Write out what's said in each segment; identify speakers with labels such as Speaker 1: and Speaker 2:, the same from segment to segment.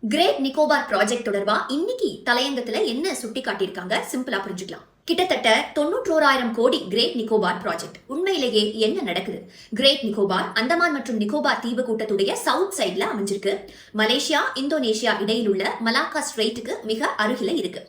Speaker 1: Great Nicobar project தொடர்பா இன்னைக்கு தலையங்கத்துல என்ன சுட்டி காட்டியிருக்காங்க சிம்பிளா புரிஞ்சுக்கலாம். கிட்டத்தட்ட 91,000 கோடி கிரேட் நிக்கோபார் ப்ராஜெக்ட். உண்மையிலேயே என்ன நடக்குது? கிரேட் நிக்கோபார் அந்தமான் மற்றும் நிக்கோபார் தீவு கூட்டத்துடைய சவுத் சைட்ல அமைஞ்சிருக்கு. மலேசியா இந்தோனேஷியா இடையில் உள்ள மலாக்கா ஸ்ட்ரெயிட்டுக்கு மிக அருகில இருக்கு.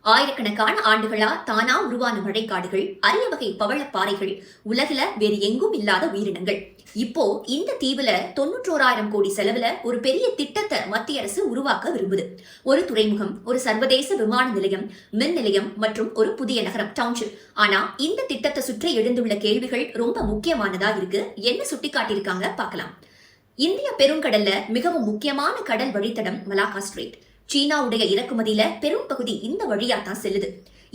Speaker 1: ஆயிரக்கணக்கான ஆண்டுகளா தானா உருவான மழைக்காடுகள், அரிய வகை பவளப்பாறைகள், உலகில வேறு எங்கும் இல்லாத உயிரினங்கள். இப்போ இந்த தீவுல 91,000 கோடி செலவுல ஒரு பெரிய திட்டத்தை மத்திய அரசு உருவாக்க விரும்புது. ஒரு துறைமுகம், ஒரு சர்வதேச விமான நிலையம், மின் நிலையம் மற்றும் ஒரு புதிய நகரம் டவுன்ஷிப். ஆனா இந்த திட்டத்தை சுற்றி எழுந்துள்ள கேள்விகள் ரொம்ப முக்கியமானதா இருக்கு. என்ன சுட்டி காட்டியிருக்காங்க பார்க்கலாம். இந்திய பெருங்கடல்ல மிகவும் முக்கியமான கடல் வழித்தடம் மலாக்கா ஸ்ட்ரெயிட். சீனாவுடைய இறக்குமதியில பெரும் பகுதி இந்த வழியா தான் செல்லுது.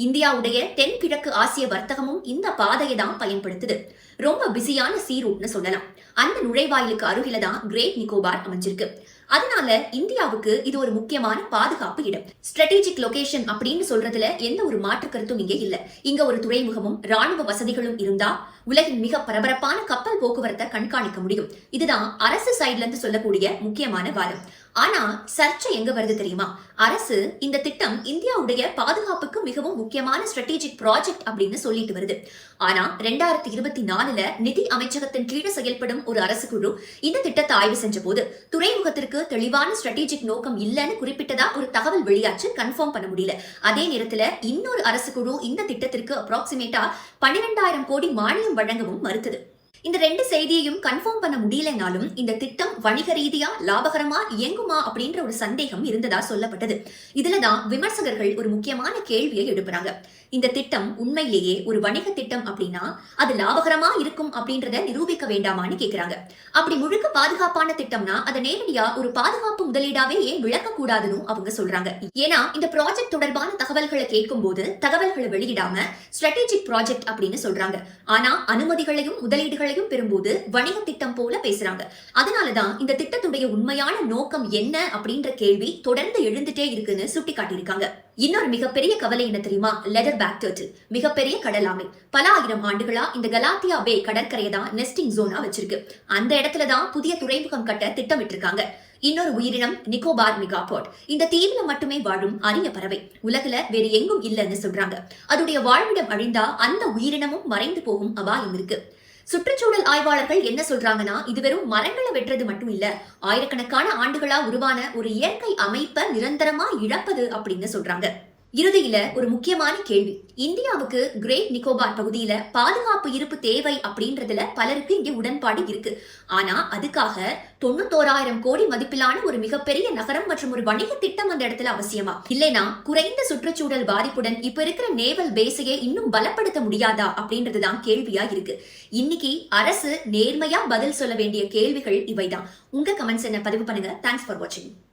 Speaker 1: இந்தியாவுடைய தென்கிழக்கு ஆசிய வர்த்தகமும் இந்த பாதையை தான் பயன்படுத்துது. ரொம்ப பிஸியான சீ ரூட்னு சொல்லலாம். அந்த நுழைவாயிலுக்கு அருகில தான் கிரேட் நிக்கோபார் அமைஞ்சிருக்கு. அதனால இந்தியாவுக்கு இது ஒரு முக்கியமான பாதுகாப்பு இடம். ஸ்ட்ராட்டஜிக் லொகேஷன் அப்படின்னு சொல்றதுல எந்த ஒரு மாற்று கருத்தும் இங்கே இல்ல. இங்க ஒரு துறைமுகமும் ராணுவ வசதிகளும் இருந்தா உலகின் மிக பரபரப்பான கப்பல் போக்குவரத்தை கண்காணிக்க முடியும். இதுதான் அரசு சைட்ல இருந்து சொல்லக்கூடிய முக்கியமான வாதம். ஆனா சர்ச்சை எங்க வருது தெரியுமா? அரசு இந்த திட்டம் இந்தியாவுடைய பாதுகாப்புக்கு மிகவும் முக்கியமான ஸ்ட்ராட்டஜிக் ப்ராஜெக்ட் அப்படின்னு சொல்லிட்டு வருது. ஆனா 2024 நிதி அமைச்சகத்தின் கீழே செயல்படும் ஒரு அரசு குழு இந்த திட்டத்தை ஆய்வு செஞ்ச போது துறைமுகத்திற்கு தெளிவான ஸ்ட்ராட்டஜிக் நோக்கம் இல்லைன்னு குறிப்பிட்டதா ஒரு தகவல் வெளியாச்சு. கன்ஃபார்ம் பண்ண முடியல. அதே நேரத்துல இன்னொரு அரசு குழு இந்த திட்டத்திற்கு அப்ராக்சிமேட்டா 12,000 கோடி மானியம் வழங்கவும் மறுத்தது. இந்த ரெண்டு செய்தியையும் கன்ஃபார்ம் பண்ண முடியலனாலும் இந்த திட்டம் வணிக ரீதியா லாபகரமா இயங்குமா அப்படின்ற ஒரு சந்தேகம் இருந்ததா சொல்லப்பட்டது. இதுலதான் விமர்சகர்கள் ஒரு முக்கியமான கேள்வியை எழுப்புறாங்க. இந்த திட்டம் உண்மையிலேயே ஒரு வணிக திட்டம் அப்படின்னா அது லாபகரமா இருக்கும் அப்படின்றத நிரூபிக்க வேண்டாமான்னு கேக்குறாங்க. அப்படி முழுக்க பாதுகாப்பான திட்டம்னா அதை நேரடியா ஒரு பாதுகாப்பு முதலீடாவே ஏன் விளக்க கூடாதுன்னு அவங்க சொல்றாங்க. ஏன்னா இந்த ப்ராஜெக்ட் தொடர்பான தகவல்களை கேட்கும் போது தகவல்களை வெளியிடாம ஸ்ட்ராட்டஜிக் ப்ராஜெக்ட் அப்படின்னு சொல்றாங்க. ஆனா அனுமதிகளையும் முதலீடுகளையும் பெறும்போது வணிக திட்டம் போல பேசுறாங்க. அதனாலதான் இந்த திட்டத்துடைய உண்மையான நோக்கம் என்ன அப்படின்ற கேள்வி தொடர்ந்து எழுந்துட்டே இருக்குன்னு சுட்டி காட்டியிருக்காங்க. இன்னொரு மிகப்பெரிய கவலை என்ன தெரியுமா? லெதர் பேக் டர்ட்டில், மிகப்பெரிய கடல் ஆமை. பல ஆயிரம் ஆண்டுகளா இந்த கலாத்தியா பே கடற்கரையை தான் நெஸ்டிங் ஜோனா வச்சிருக்கு. அந்த இடத்துலதான் புதிய துறைமுகம் கட்ட திட்டமிட்டு இருக்காங்க. இன்னொரு உயிரினம் நிக்கோபார் மெகாபாட். இந்த தீவுல மட்டுமே வாழும் அரிய பறவை. உலகுல வேறு எங்கும் இல்லைன்னு சொல்றாங்க. அதோடைய வாழ்விடம் அழிந்தா அந்த உயிரினமும் மறைந்து போகும் அபாயம் இருக்கு. சுற்றுச்சூழல் ஆய்வாளர்கள் என்ன சொல்றாங்கன்னா இது வெறும் மரங்களை வெட்டுறது மட்டும் இல்ல, ஆயிரக்கணக்கான ஆண்டுகளா உருவான ஒரு இயற்கை அமைப்பை நிரந்தரமா இழப்பது அப்படின்னு சொல்றாங்க. இறுதியில ஒரு முக்கியமான கேள்வி. இந்தியாவுக்கு கிரேட் நிக்கோபார் பகுதியில பாதுகாப்பு இருப்பு தேவை அப்படின்றதுல பலருக்கு இங்கே உடன்பாடு இருக்கு. ஆனா அதுக்காக 91,000 கோடி மதிப்பிலான ஒரு மிகப்பெரிய நகரம் மற்றும் ஒரு வணிக திட்டம் அந்த இடத்துல அவசியமா? இல்லைனா குறைந்த சுற்றுச்சூழல் பாதிப்புடன் இப்ப இருக்கிற நேவல் பேஸையே இன்னும் பலப்படுத்த முடியாதா அப்படின்றதுதான் கேள்வியா இருக்கு. இன்னைக்கு அரசு நேர்மையா பதில் சொல்ல வேண்டிய கேள்விகள் இவைதான். உங்க கமெண்ட்ஸ் என்ன பதிவு பண்ணுங்க. தேங்க்ஸ் ஃபார் வாட்சிங்.